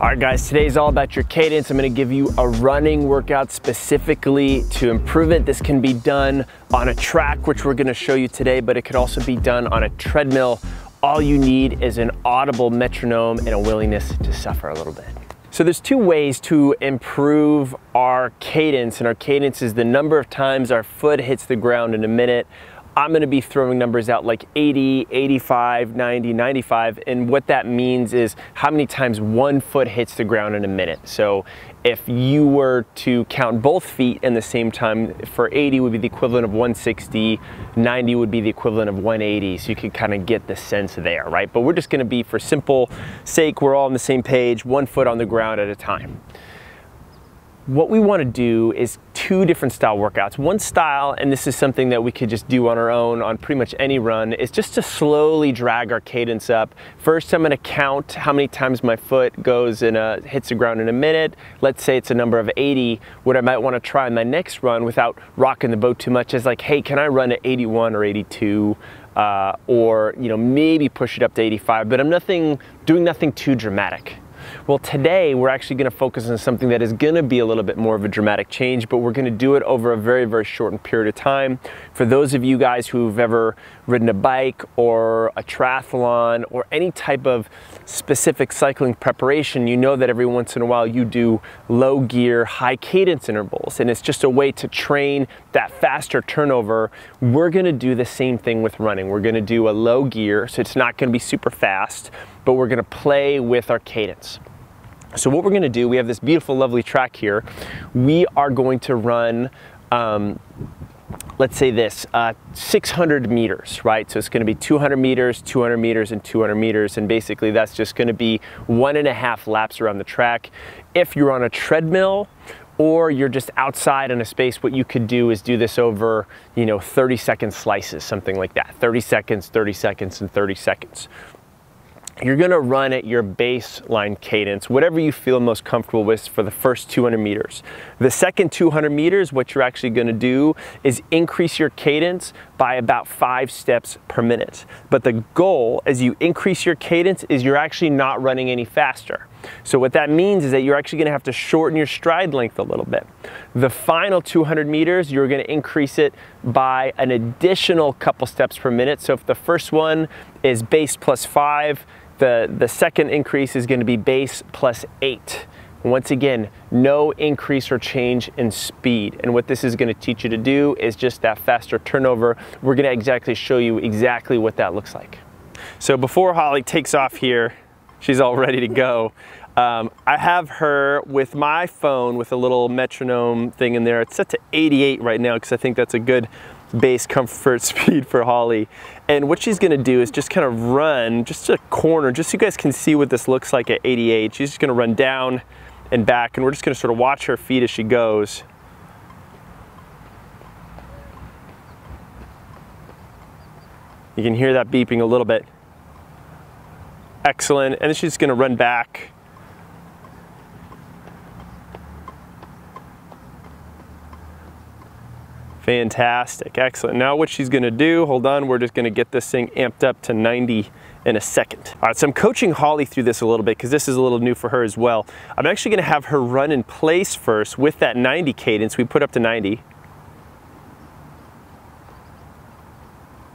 All right guys, today's all about your cadence. I'm gonna give you a running workout specifically to improve it. This can be done on a track, which we're gonna show you today, but it could also be done on a treadmill. All you need is an audible metronome and a willingness to suffer a little bit. So there's two ways to improve our cadence, and our cadence is the number of times our foot hits the ground in a minute. I'm gonna be throwing numbers out like 80, 85, 90, 95, and what that means is how many times one foot hits the ground in a minute. So if you were to count both feet in the same time, for 80 would be the equivalent of 160, 90 would be the equivalent of 180, so you can kind of get the sense there, right? But we're just gonna be, for simple sake, we're all on the same page, one foot on the ground at a time. What we want to do is two different style workouts. One style, and this is something that we could just do on our own on pretty much any run, is just to slowly drag our cadence up. First, I'm going to count how many times my foot goes in hits the ground in a minute. Let's say it's a number of 80. What I might want to try in my next run without rocking the boat too much is like, hey, can I run at 81 or 82? Or maybe push it up to 85, but I'm doing nothing too dramatic. Well, today we're actually going to focus on something that is going to be a little bit more of a dramatic change, but we're going to do it over a very, very shortened period of time. For those of you guys who've ever ridden a bike or a triathlon or any type of specific cycling preparation, you know that every once in a while you do low gear, high cadence intervals, and it's just a way to train that faster turnover. We're going to do the same thing with running. We're going to do a low gear, so it's not going to be super fast, but we're going to play with our cadence. So what we're going to do, we have this beautiful, lovely track here. We are going to run, let's say this, 600 meters, right? So it's going to be 200 meters, 200 meters, and 200 meters. And basically that's just going to be 1.5 laps around the track. If you're on a treadmill or you're just outside in a space, what you could do is do this over, 30-second slices, something like that. 30 seconds, 30 seconds, and 30 seconds. You're gonna run at your baseline cadence, whatever you feel most comfortable with for the first 200 meters. The second 200 meters, what you're actually gonna do is increase your cadence by about 5 steps per minute. But the goal, as you increase your cadence, is you're actually not running any faster. So what that means is that you're actually gonna have to shorten your stride length a little bit. The final 200 meters, you're gonna increase it by an additional couple steps per minute. So if the first one is base plus 5, the second increase is going to be base plus 8. Once again, no increase or change in speed. And what this is going to teach you to do is just that faster turnover. We're going to exactly show you exactly what that looks like. So before Holly takes off here, she's all ready to go. I have her with my phone with a little metronome thing in there. It's set to 88 right now because I think that's a good base comfort speed for Holly. And what she's gonna do is just kind of run just a corner, just so you guys can see what this looks like at 88. She's just gonna run down and back, and we're just gonna sort of watch her feet as she goes. You can hear that beeping a little bit. Excellent. And then she's gonna run back. Fantastic, excellent. Now what she's gonna do, hold on, we're just gonna get this thing amped up to 90 in a second. All right, so I'm coaching Holly through this a little bit because this is a little new for her as well. I'm actually gonna have her run in place first with that 90 cadence. We put up to 90.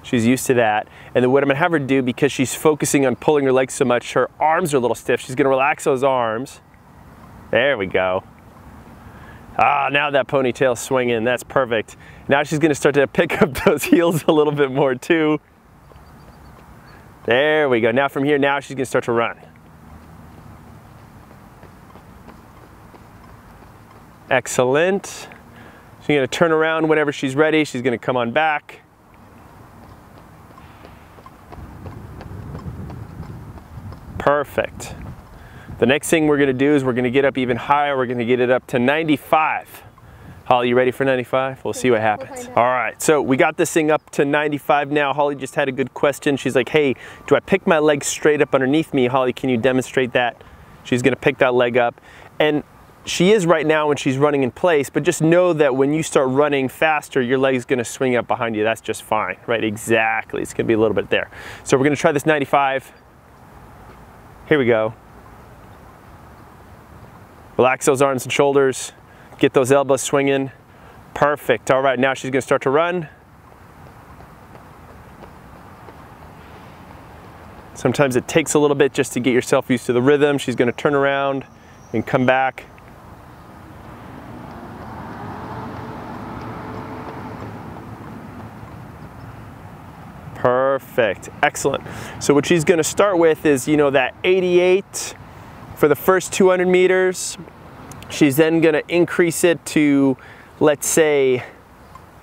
She's used to that. And then what I'm gonna have her do, because she's focusing on pulling her legs so much, her arms are a little stiff. She's gonna relax those arms. There we go. Ah, now that ponytail's swinging, that's perfect. Now she's gonna start to pick up those heels a little bit more too. There we go. Now from here, now she's gonna start to run. Excellent. She's gonna turn around whenever she's ready. She's gonna come on back. Perfect. The next thing we're gonna do is we're gonna get up even higher. We're gonna get it up to 95. Holly, you ready for 95? We'll see what happens. All right, so we got this thing up to 95 now. Holly just had a good question. She's like, hey, do I pick my leg straight up underneath me? Holly, can you demonstrate that? She's gonna pick that leg up. And she is right now when she's running in place, but just know that when you start running faster, your leg's gonna swing up behind you. That's just fine, right? Exactly, it's gonna be a little bit there. So we're gonna try this 95. Here we go. Relax those arms and shoulders. Get those elbows swinging. Perfect. All right, now she's gonna start to run. Sometimes it takes a little bit just to get yourself used to the rhythm. She's gonna turn around and come back. Perfect, excellent. So what she's gonna start with is, you know, that 88 for the first 200 meters. She's then gonna increase it to, let's say,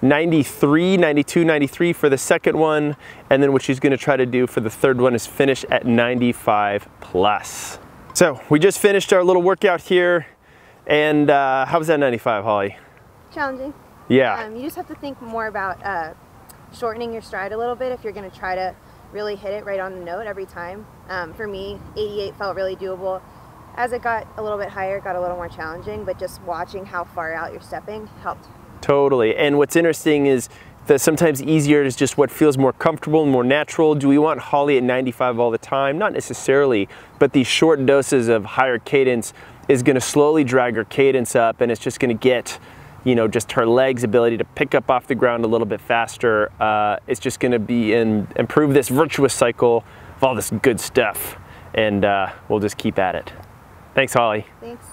93, 92, 93 for the second one. And then what she's gonna try to do for the third one is finish at 95 plus. So we just finished our little workout here. And how was that 95, Holly? Challenging. Yeah. You just have to think more about shortening your stride a little bit if you're gonna try to really hit it right on the note every time. For me, 88 felt really doable. As it got a little bit higher, it got a little more challenging, but just watching how far out you're stepping helped. Totally, and what's interesting is that sometimes easier is just what feels more comfortable and more natural. Do we want Holly at 95 all the time? Not necessarily, but these short doses of higher cadence is gonna slowly drag her cadence up, and it's just gonna get, you know, just her legs' ability to pick up off the ground a little bit faster. It's just gonna be improve this virtuous cycle of all this good stuff, and we'll just keep at it. Thanks, Holly. Thanks.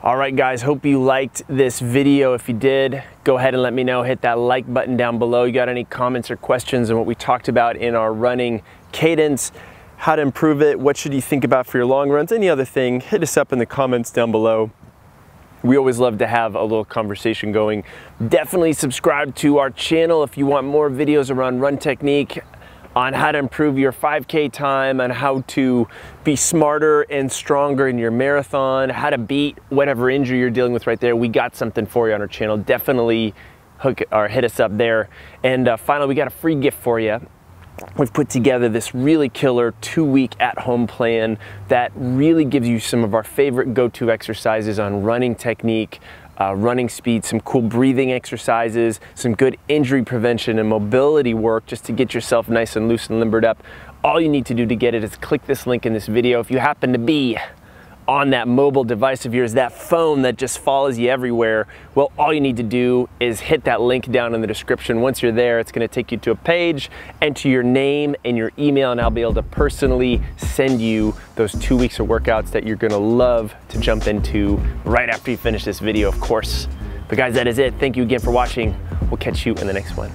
All right, guys, hope you liked this video. If you did, go ahead and let me know. Hit that like button down below. You got any comments or questions on what we talked about in our running cadence, how to improve it, what should you think about for your long runs, any other thing, hit us up in the comments down below. We always love to have a little conversation going. Definitely subscribe to our channel if you want more videos around run technique, on how to improve your 5K time, on how to be smarter and stronger in your marathon, how to beat whatever injury you're dealing with right there. We got something for you on our channel. Definitely hit us up there. And finally, we got a free gift for you. We've put together this really killer 2-week at-home plan that really gives you some of our favorite go-to exercises on running technique, running speed, some cool breathing exercises, some good injury prevention and mobility work just to get yourself nice and loose and limbered up. All you need to do to get it is click this link in this video. If you happen to be on that mobile device of yours, that phone that just follows you everywhere, well, all you need to do is hit that link down in the description. Once you're there, it's gonna take you to a page, enter your name and your email, and I'll be able to personally send you those 2 weeks of workouts that you're gonna love to jump into right after you finish this video, of course. But guys, that is it. Thank you again for watching. We'll catch you in the next one.